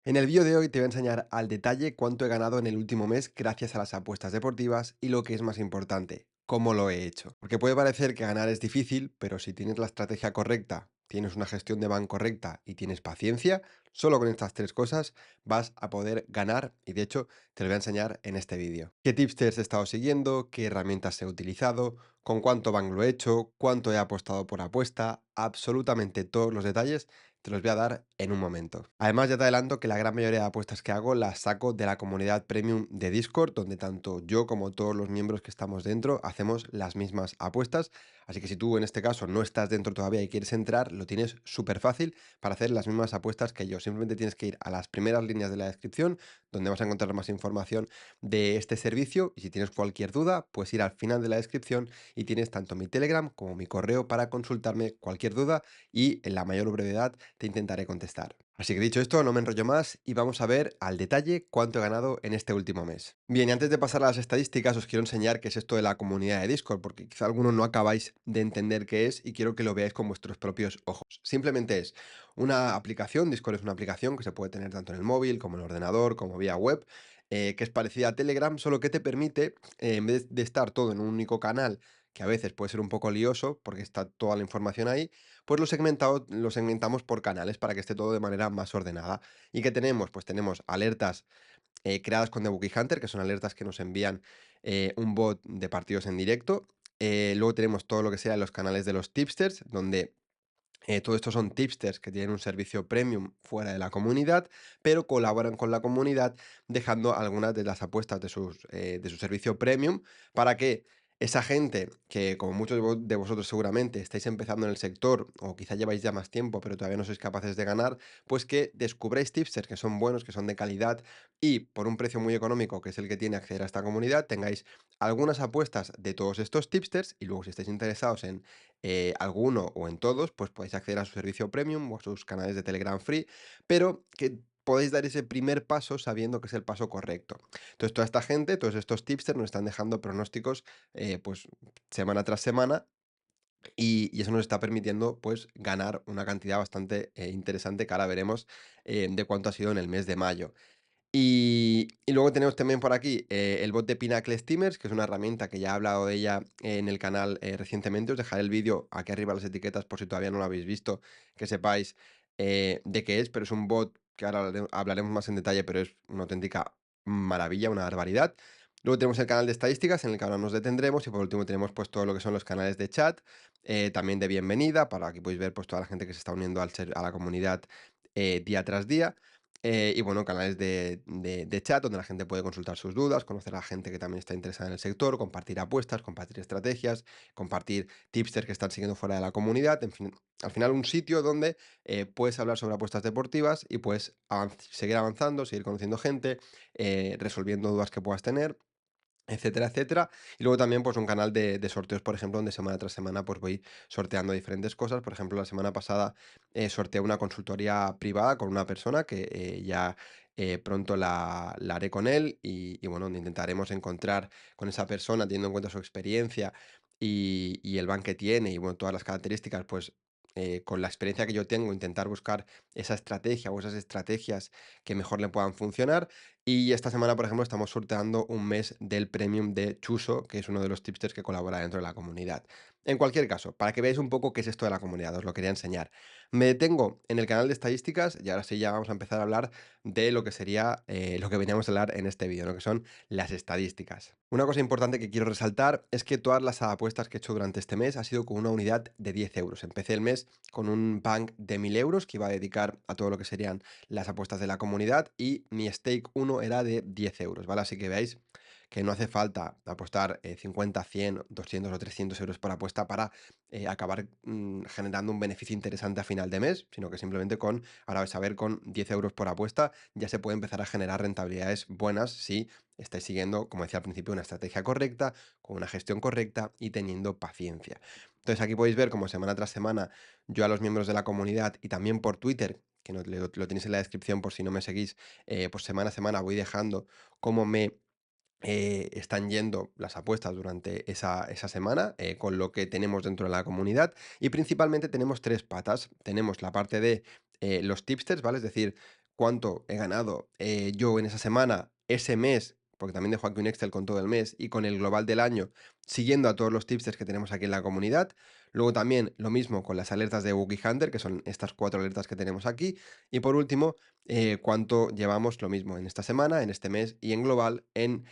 En el vídeo de hoy te voy a enseñar al detalle cuánto he ganado en el último mes gracias a las apuestas deportivas y lo que es más importante, cómo lo he hecho. Porque puede parecer que ganar es difícil, pero si tienes la estrategia correcta, tienes una gestión de banco correcta y tienes paciencia, solo con estas tres cosas vas a poder ganar y de hecho te lo voy a enseñar en este vídeo. ¿Qué tipsters he estado siguiendo? ¿Qué herramientas he utilizado? ¿Con cuánto bank lo he hecho? ¿Cuánto he apostado por apuesta? Absolutamente todos los detalles te los voy a dar en un momento. Además, ya te adelanto que la gran mayoría de apuestas que hago las saco de la comunidad premium de Discord, donde tanto yo como todos los miembros que estamos dentro hacemos las mismas apuestas. Así que si tú en este caso no estás dentro todavía y quieres entrar, lo tienes súper fácil para hacer las mismas apuestas que yo. Simplemente tienes que ir a las primeras líneas de la descripción, donde vas a encontrar más información de este servicio. Y si tienes cualquier duda, pues ir al final de la descripción y tienes tanto mi Telegram como mi correo para consultarme cualquier duda y en la mayor brevedad te intentaré contestar. Así que dicho esto, no me enrollo más y vamos a ver al detalle cuánto he ganado en este último mes. Bien, y antes de pasar a las estadísticas, os quiero enseñar qué es esto de la comunidad de Discord, porque quizá algunos no acabáis de entender qué es y quiero que lo veáis con vuestros propios ojos. Simplemente es una aplicación, Discord es una aplicación que se puede tener tanto en el móvil como en el ordenador, como vía web, que es parecida a Telegram, solo que te permite, en vez de estar todo en un único canal, que a veces puede ser un poco lioso porque está toda la información ahí, pues lo segmentamos por canales para que esté todo de manera más ordenada. ¿Y qué tenemos? Pues tenemos alertas creadas con The Bookie Hunter, que son alertas que nos envían un bot de partidos en directo. Luego tenemos todo lo que sea los canales de los tipsters, donde todo esto son tipsters que tienen un servicio premium fuera de la comunidad, pero colaboran con la comunidad dejando algunas de las apuestas de su servicio premium para que esa gente que, como muchos de vosotros seguramente estáis empezando en el sector o quizá lleváis ya más tiempo pero todavía no sois capaces de ganar, pues que descubráis tipsters que son buenos, que son de calidad y por un precio muy económico, que es el que tiene acceder a esta comunidad, tengáis algunas apuestas de todos estos tipsters y luego si estáis interesados en alguno o en todos, pues podéis acceder a su servicio premium o a sus canales de Telegram free, pero que podéis dar ese primer paso sabiendo que es el paso correcto. Entonces, toda esta gente, todos estos tipsters nos están dejando pronósticos, pues semana tras semana y eso nos está permitiendo pues ganar una cantidad bastante interesante que ahora veremos de cuánto ha sido en el mes de mayo. Y luego tenemos también por aquí el bot de Pinnacle Steamers, que es una herramienta que ya he hablado de ella en el canal recientemente. Os dejaré el vídeo aquí arriba en las etiquetas por si todavía no lo habéis visto, que sepáis de qué es, pero es un bot que ahora hablaremos más en detalle, pero es una auténtica maravilla, una barbaridad. Luego tenemos el canal de estadísticas en el que ahora nos detendremos y por último tenemos pues todo lo que son los canales de chat, también de bienvenida, para que podáis ver pues toda la gente que se está uniendo a la comunidad día tras día. Y bueno, canales de chat donde la gente puede consultar sus dudas, conocer a la gente que también está interesada en el sector, compartir apuestas, compartir estrategias, compartir tipsters que están siguiendo fuera de la comunidad. En fin, al final un sitio donde puedes hablar sobre apuestas deportivas y puedes seguir avanzando, seguir conociendo gente, resolviendo dudas que puedas tener, etcétera, etcétera. Y luego también, pues, un canal de sorteos, por ejemplo, donde semana tras semana, pues, voy sorteando diferentes cosas. Por ejemplo, la semana pasada, sorteé una consultoría privada con una persona que, ya, pronto la haré con él y bueno, donde intentaremos encontrar con esa persona, teniendo en cuenta su experiencia y el ban que tiene y, bueno, todas las características, pues, con la experiencia que yo tengo, intentar buscar esa estrategia o esas estrategias que mejor le puedan funcionar. Y esta semana, por ejemplo, estamos sorteando un mes del premium de Chuso, que es uno de los tipsters que colabora dentro de la comunidad. En cualquier caso, para que veáis un poco qué es esto de la comunidad, os lo quería enseñar. Me detengo en el canal de estadísticas y ahora sí ya vamos a empezar a hablar de lo que sería lo que veníamos a hablar en este vídeo, ¿no? Que son las estadísticas. Una cosa importante que quiero resaltar es que todas las apuestas que he hecho durante este mes ha sido con una unidad de 10 euros. Empecé el mes con un bank de 1000 euros que iba a dedicar a todo lo que serían las apuestas de la comunidad y mi stake uno era de 10 euros, ¿vale? Así que veáis que no hace falta apostar 50, 100, 200 o 300 euros por apuesta para acabar generando un beneficio interesante a final de mes, sino que simplemente ahora vais a ver, con 10 euros por apuesta ya se puede empezar a generar rentabilidades buenas si estáis siguiendo, como decía al principio, una estrategia correcta, con una gestión correcta y teniendo paciencia. Entonces aquí podéis ver como semana tras semana yo a los miembros de la comunidad y también por Twitter, que lo tenéis en la descripción por si no me seguís, pues semana a semana voy dejando cómo me están yendo las apuestas durante esa semana, con lo que tenemos dentro de la comunidad. Y principalmente tenemos tres patas. Tenemos la parte de los tipsters, ¿vale? Es decir, cuánto he ganado yo en esa semana, ese mes, porque también dejo aquí un Excel con todo el mes y con el global del año, siguiendo a todos los tipsters que tenemos aquí en la comunidad. Luego también lo mismo con las alertas de Bookie Hunter, que son estas 4 alertas que tenemos aquí. Y por último, cuánto llevamos lo mismo en esta semana, en este mes y en global en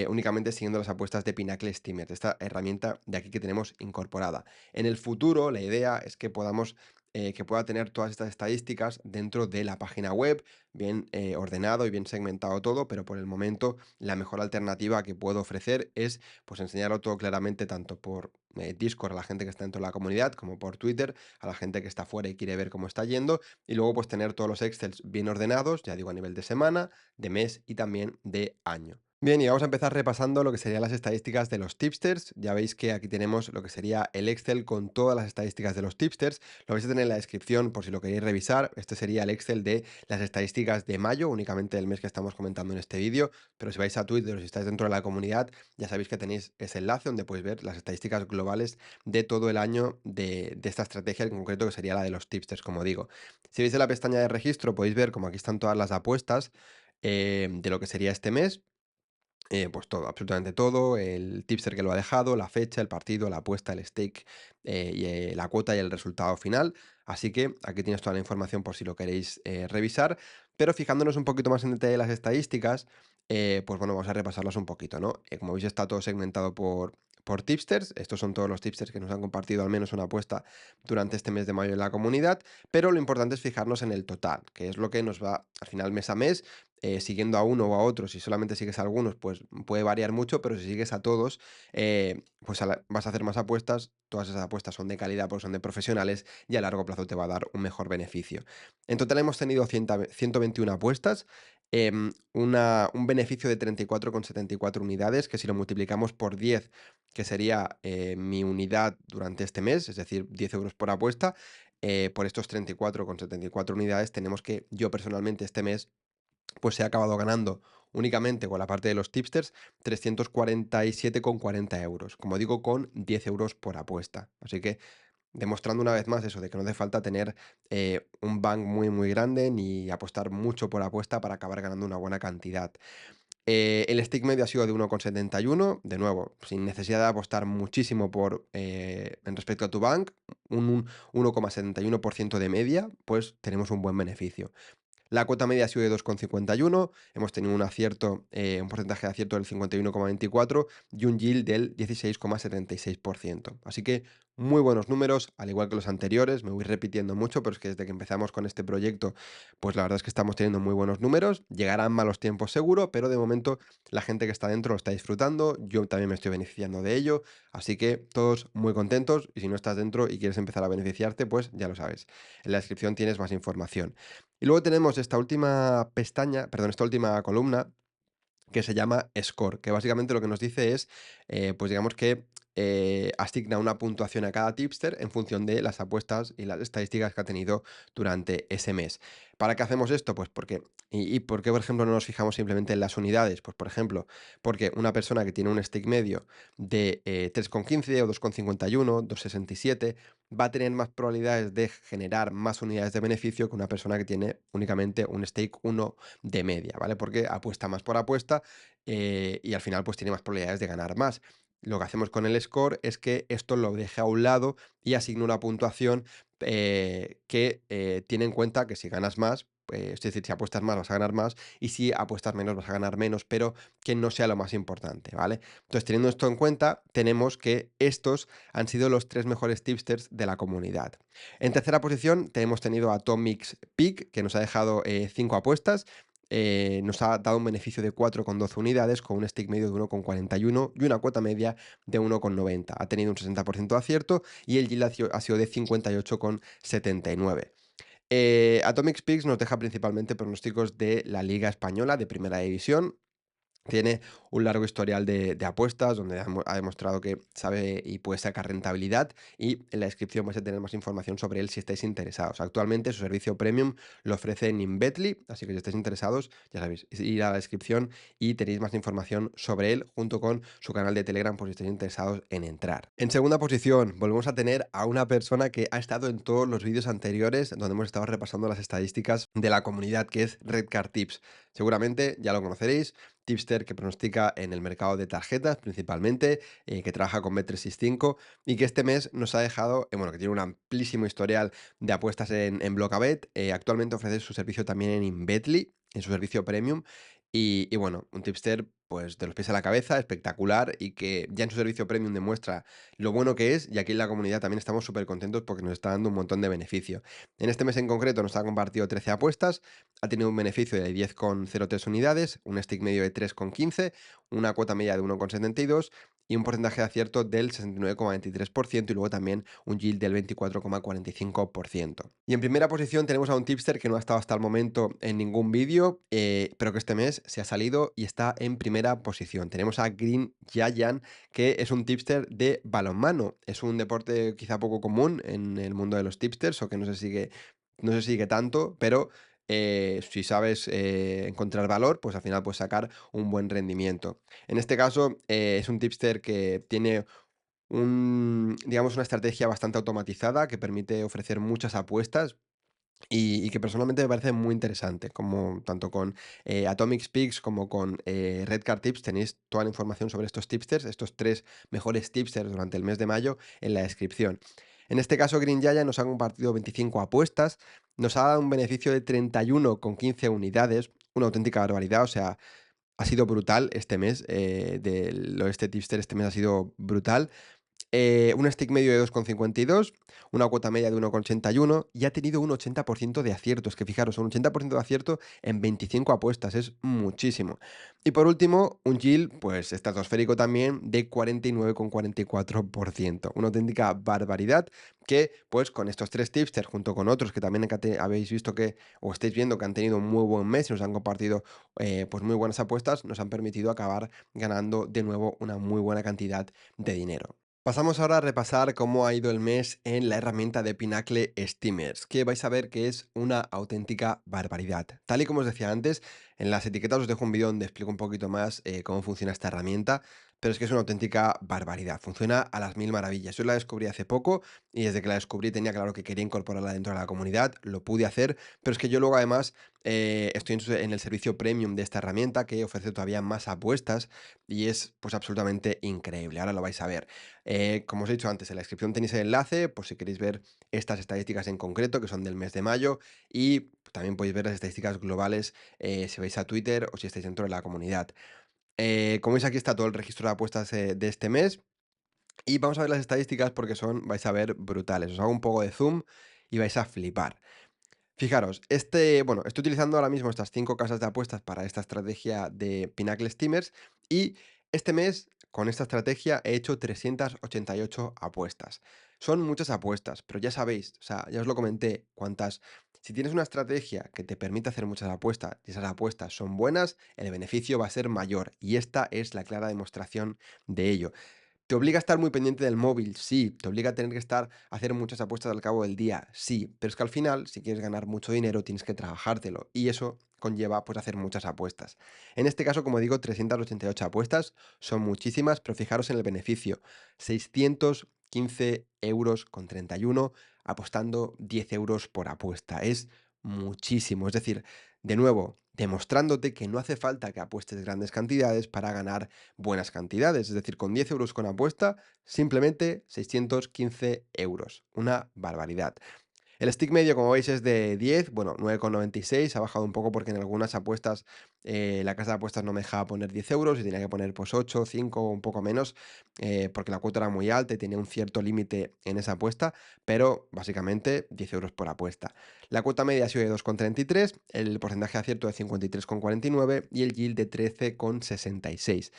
únicamente siguiendo las apuestas de Pinnacle Steamer, esta herramienta de aquí que tenemos incorporada. En el futuro, la idea es que podamos que pueda tener todas estas estadísticas dentro de la página web, bien ordenado y bien segmentado todo, pero por el momento la mejor alternativa que puedo ofrecer es pues enseñarlo todo claramente tanto por Discord a la gente que está dentro de la comunidad como por Twitter a la gente que está fuera y quiere ver cómo está yendo y luego pues tener todos los Excels bien ordenados, ya digo a nivel de semana, de mes y también de año. Bien, y vamos a empezar repasando lo que serían las estadísticas de los tipsters. Ya veis que aquí tenemos lo que sería el Excel con todas las estadísticas de los tipsters. Lo vais a tener en la descripción por si lo queréis revisar. Este sería el Excel de las estadísticas de mayo, únicamente el mes que estamos comentando en este vídeo. Pero si vais a Twitter o si estáis dentro de la comunidad, ya sabéis que tenéis ese enlace donde podéis ver las estadísticas globales de todo el año de esta estrategia en concreto, que sería la de los tipsters, como digo. Si veis en la pestaña de registro, podéis ver como aquí están todas las apuestas de lo que sería este mes. Pues todo, absolutamente todo, el tipster que lo ha dejado, la fecha, el partido, la apuesta, el stake, la cuota y el resultado final. Así que aquí tienes toda la información por si lo queréis revisar. Pero fijándonos un poquito más en detalle las estadísticas, pues bueno, vamos a repasarlas un poquito, ¿no? Como veis está todo segmentado por tipsters. Estos son todos los tipsters que nos han compartido al menos una apuesta durante este mes de mayo en la comunidad. Pero lo importante es fijarnos en el total, que es lo que nos va al final mes a mes siguiendo a uno o a otro. Si solamente sigues a algunos, pues puede variar mucho, pero si sigues a todos, pues vas a hacer más apuestas. Todas esas apuestas son de calidad porque son de profesionales y a largo plazo te va a dar un mejor beneficio. En total hemos tenido 121 apuestas, un beneficio de 34,74 unidades, que si lo multiplicamos por 10, que sería mi unidad durante este mes, es decir, 10 euros por apuesta, por estos 34,74 unidades, tenemos que yo personalmente este mes pues se ha acabado ganando únicamente con la parte de los tipsters 347,40 euros, como digo, con 10 euros por apuesta. Así que demostrando una vez más eso, de que no hace falta tener un bank muy muy grande ni apostar mucho por apuesta para acabar ganando una buena cantidad. El stick medio ha sido de 1,71, de nuevo, sin necesidad de apostar muchísimo en respecto a tu bank, un 1,71% de media, pues tenemos un buen beneficio. La cuota media ha sido de 2,51, hemos tenido un acierto, un porcentaje de acierto del 51,24 y un yield del 16,76%. Así que muy buenos números, al igual que los anteriores, me voy repitiendo mucho, pero es que desde que empezamos con este proyecto, pues la verdad es que estamos teniendo muy buenos números. Llegarán malos tiempos seguro, pero de momento la gente que está dentro lo está disfrutando, yo también me estoy beneficiando de ello, así que todos muy contentos y si no estás dentro y quieres empezar a beneficiarte, pues ya lo sabes. En la descripción tienes más información. Y luego tenemos esta última pestaña, perdón, esta última columna que se llama Score, que básicamente lo que nos dice es, pues digamos que asigna una puntuación a cada tipster en función de las apuestas y las estadísticas que ha tenido durante ese mes. ¿Para qué hacemos esto? Pues porque, y por qué, por ejemplo, no nos fijamos simplemente en las unidades? Pues, por ejemplo, porque una persona que tiene un stake medio de 3,15 o 2,51, 2,67, va a tener más probabilidades de generar más unidades de beneficio que una persona que tiene únicamente un stake 1 de media, ¿vale? Porque apuesta más por apuesta y al final pues tiene más probabilidades de ganar más. Lo que hacemos con el score es que esto lo deje a un lado y asigne una puntuación que tiene en cuenta que si ganas más, es decir, si apuestas más vas a ganar más y si apuestas menos vas a ganar menos, pero que no sea lo más importante, ¿vale? Entonces, teniendo esto en cuenta, tenemos que estos han sido los 3 mejores tipsters de la comunidad. En tercera posición hemos tenido a Atomics Peak, que nos ha dejado 5 apuestas. Nos ha dado un beneficio de 4,12 unidades con un stick medio de 1,41 y una cuota media de 1,90. Ha tenido un 60% de acierto y el yield ha sido de 58,79. Atomic Peaks nos deja principalmente pronósticos de la Liga Española de Primera División. Tiene un largo historial de apuestas donde ha demostrado que sabe y puede sacar rentabilidad, y en la descripción vais a tener más información sobre él si estáis interesados. Actualmente su servicio premium lo ofrece en Inbetly, así que si estáis interesados, ya sabéis, ir a la descripción y tenéis más información sobre él junto con su canal de Telegram por si estáis interesados en entrar. En segunda posición volvemos a tener a una persona que ha estado en todos los vídeos anteriores donde hemos estado repasando las estadísticas de la comunidad, que es Redcard Tips. Seguramente ya lo conoceréis, tipster que pronostica en el mercado de tarjetas principalmente, que trabaja con Bet365 y que este mes nos ha dejado, bueno, que tiene un amplísimo historial de apuestas en Blockabet. Actualmente ofrece su servicio también en Inbetly, en su servicio premium. Y bueno, un tipster pues de los pies a la cabeza, espectacular, y que ya en su servicio premium demuestra lo bueno que es, y aquí en la comunidad también estamos súper contentos porque nos está dando un montón de beneficio. En este mes en concreto nos ha compartido 13 apuestas, ha tenido un beneficio de 10,03 unidades, un stick medio de 3,15, una cuota media de 1,72 y un porcentaje de acierto del 69,23% y luego también un yield del 24,45%. Y en primera posición tenemos a un tipster que no ha estado hasta el momento en ningún vídeo, pero que este mes se ha salido y está en primera posición. Tenemos a Green Giant, que es un tipster de balonmano. Es un deporte quizá poco común en el mundo de los tipsters o que no se sigue tanto, pero si sabes encontrar valor, pues al final puedes sacar un buen rendimiento. En este caso, es un tipster que tiene digamos, una estrategia bastante automatizada que permite ofrecer muchas apuestas y que personalmente me parece muy interesante, como tanto con Atomic Speaks como con Redcard Tips tenéis toda la información sobre estos tipsters, estos tres mejores tipsters durante el mes de mayo en la descripción. En este caso, Green Giant nos ha compartido 25 apuestas, nos ha dado un beneficio de 31,15 unidades, una auténtica barbaridad, o sea, ha sido brutal este mes, este tipster este mes ha sido brutal. Un stick medio de 2,52, una cuota media de 1,81 y ha tenido un 80% de aciertos, que fijaros, un 80% de acierto en 25 apuestas, es muchísimo. Y por último, un yield, pues estratosférico también, de 49,44%, una auténtica barbaridad que, pues con estos tres tipsters, junto con otros que también habéis visto que, o estáis viendo que han tenido un muy buen mes y nos han compartido pues muy buenas apuestas, nos han permitido acabar ganando de nuevo una muy buena cantidad de dinero. Pasamos ahora a repasar cómo ha ido el mes en la herramienta de Pinacle Steamers, que vais a ver que es una auténtica barbaridad. Tal y como os decía antes, en las etiquetas os dejo un vídeo donde explico un poquito más cómo funciona esta herramienta, pero es que es una auténtica barbaridad. Funciona a las mil maravillas. Yo la descubrí hace poco y desde que la descubrí tenía claro que quería incorporarla dentro de la comunidad, lo pude hacer, pero es que yo luego además estoy en el servicio premium de esta herramienta que ofrece todavía más apuestas y es pues absolutamente increíble. Ahora lo vais a ver. Como os he dicho antes, en la descripción tenéis el enlace por si queréis ver estas estadísticas en concreto, que son del mes de mayo, y también podéis ver las estadísticas globales si vais a Twitter o si estáis dentro de la comunidad. Como veis, aquí está todo el registro de apuestas de este mes. Y vamos a ver las estadísticas porque vais a ver brutales. Os hago un poco de zoom y vais a flipar. Fijaros, bueno, estoy utilizando ahora mismo estas 5 casas de apuestas para esta estrategia de Pinacle Steamers y este mes con esta estrategia he hecho 388 apuestas. Son muchas apuestas, pero ya sabéis, o sea, ya os lo comenté, si tienes una estrategia que te permite hacer muchas apuestas y esas apuestas son buenas, el beneficio va a ser mayor y esta es la clara demostración de ello. ¿Te obliga a estar muy pendiente del móvil? Sí. ¿Te obliga a tener que hacer muchas apuestas al cabo del día? Sí. Pero es que al final, si quieres ganar mucho dinero, tienes que trabajártelo. Y eso conlleva, pues, hacer muchas apuestas. En este caso, como digo, 388 apuestas son muchísimas, pero fijaros en el beneficio. 615,31 € apostando 10 euros por apuesta. Es muchísimo. Es decir, de nuevo, demostrándote que no hace falta que apuestes grandes cantidades para ganar buenas cantidades. Es decir, con 10 euros con apuesta, simplemente 615 €. Una barbaridad. El stick medio, como veis, es de 10, bueno, 9,96, ha bajado un poco porque en algunas apuestas la casa de apuestas no me dejaba poner 10 euros y tenía que poner pues 8, 5, un poco menos, porque la cuota era muy alta y tenía un cierto límite en esa apuesta, pero básicamente 10 euros por apuesta. La cuota media ha sido de 2,33, el porcentaje de acierto de 53,49 y el yield de 13,66.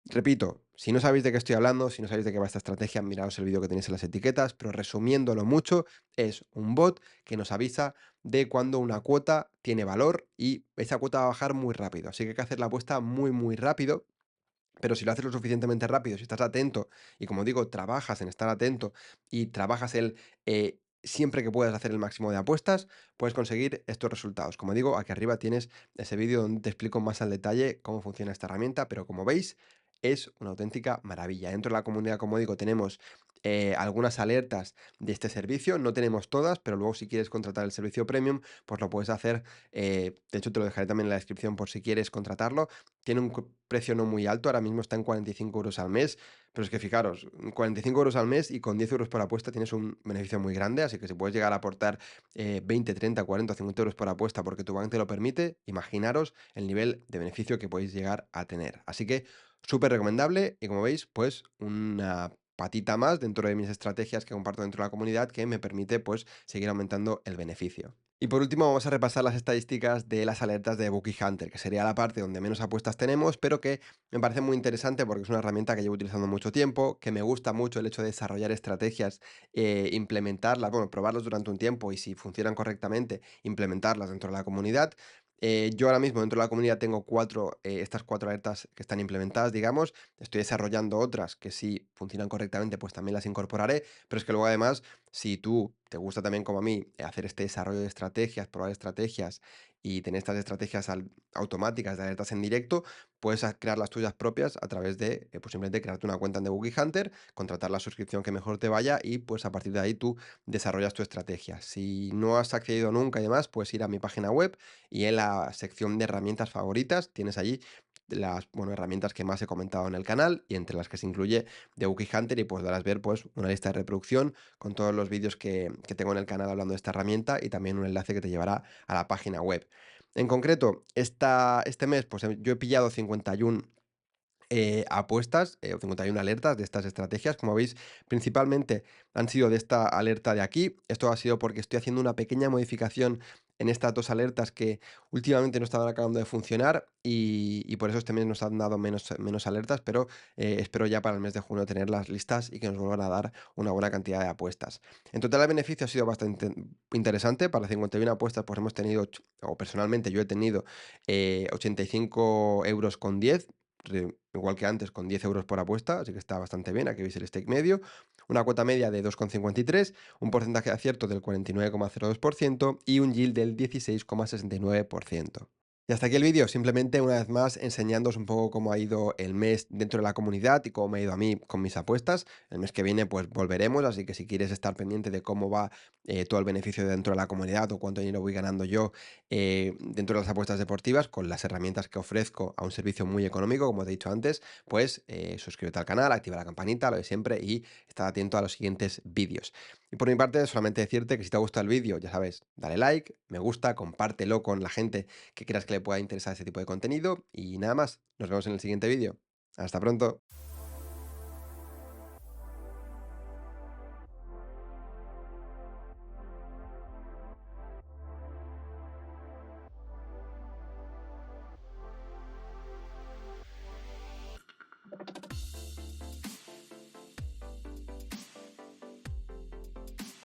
Repito, si no sabéis de qué estoy hablando, si no sabéis de qué va esta estrategia, miraos el vídeo que tenéis en las etiquetas, pero resumiéndolo mucho, es un bot que nos avisa de cuando una cuota tiene valor y esa cuota va a bajar muy rápido. Así que hay que hacer la apuesta muy, muy rápido, pero si lo haces lo suficientemente rápido, si estás atento y, como digo, trabajas en estar atento y trabajas siempre que puedas hacer el máximo de apuestas, puedes conseguir estos resultados. Como digo, aquí arriba tienes ese vídeo donde te explico más al detalle cómo funciona esta herramienta, pero como veis, es una auténtica maravilla. Dentro de la comunidad, como digo, tenemos algunas alertas de este servicio, no tenemos todas, pero luego si quieres contratar el servicio premium, pues lo puedes hacer. De hecho, te lo dejaré también en la descripción por si quieres contratarlo. Tiene un precio no muy alto, ahora mismo está en 45 euros al mes, pero es que fijaros, 45 euros al mes y con 10 euros por apuesta tienes un beneficio muy grande, así que si puedes llegar a aportar 20, 30, 40 o 50 euros por apuesta porque tu banco te lo permite, imaginaros el nivel de beneficio que podéis llegar a tener. Así que súper recomendable y, como veis, pues una patita más dentro de mis estrategias que comparto dentro de la comunidad que me permite pues seguir aumentando el beneficio. Y por último vamos a repasar las estadísticas de las alertas de Bookie Hunter, que sería la parte donde menos apuestas tenemos, pero que me parece muy interesante porque es una herramienta que llevo utilizando mucho tiempo, que me gusta mucho el hecho de desarrollar estrategias, implementarlas, bueno, probarlas durante un tiempo y, si funcionan correctamente, implementarlas dentro de la comunidad. Yo ahora mismo dentro de la comunidad tengo estas cuatro alertas que están implementadas, digamos. Estoy desarrollando otras que, si funcionan correctamente, pues también las incorporaré, pero es que luego, además, si tú te gusta también, como a mí, hacer este desarrollo de estrategias, probar estrategias y tener estas estrategias automáticas de alertas en directo, puedes crear las tuyas propias a través de pues simplemente crearte una cuenta en The Bookie Hunter, contratar la suscripción que mejor te vaya y pues a partir de ahí tú desarrollas tu estrategia. Si no has accedido nunca y demás, puedes ir a mi página web y en la sección de herramientas favoritas tienes allí las, bueno, herramientas que más he comentado en el canal, y entre las que se incluye The Bookie Hunter, y podrás ver pues una lista de reproducción con todos los vídeos que tengo en el canal hablando de esta herramienta y también un enlace que te llevará a la página web. En concreto, este mes pues yo he pillado 51 apuestas, o 51 alertas de estas estrategias. Como veis, principalmente han sido de esta alerta de aquí. Esto ha sido porque estoy haciendo una pequeña modificación en estas dos alertas que últimamente no estaban acabando de funcionar, y por eso este mes nos han dado menos alertas, pero espero ya para el mes de junio tenerlas listas y que nos vuelvan a dar una buena cantidad de apuestas. En total, el beneficio ha sido bastante interesante. Para 51 apuestas, pues hemos tenido, o personalmente yo he tenido, 85 euros con 10, igual que antes, con 10 euros por apuesta, así que está bastante bien. Aquí veis el stake medio, una cuota media de 2,53, un porcentaje de acierto del 49,02% y un yield del 16,69%. Y hasta aquí el vídeo, simplemente una vez más enseñándoos un poco cómo ha ido el mes dentro de la comunidad y cómo me ha ido a mí con mis apuestas. El mes que viene pues volveremos, así que si quieres estar pendiente de cómo va todo el beneficio dentro de la comunidad o cuánto dinero voy ganando yo dentro de las apuestas deportivas con las herramientas que ofrezco a un servicio muy económico, como te he dicho antes, pues suscríbete al canal, activa la campanita, lo de siempre, y estar atento a los siguientes vídeos. Y por mi parte, solamente decirte que si te ha gustado el vídeo, ya sabes, dale like, me gusta, compártelo con la gente que creas que le pueda interesar ese tipo de contenido, y nada más, nos vemos en el siguiente vídeo. Hasta pronto.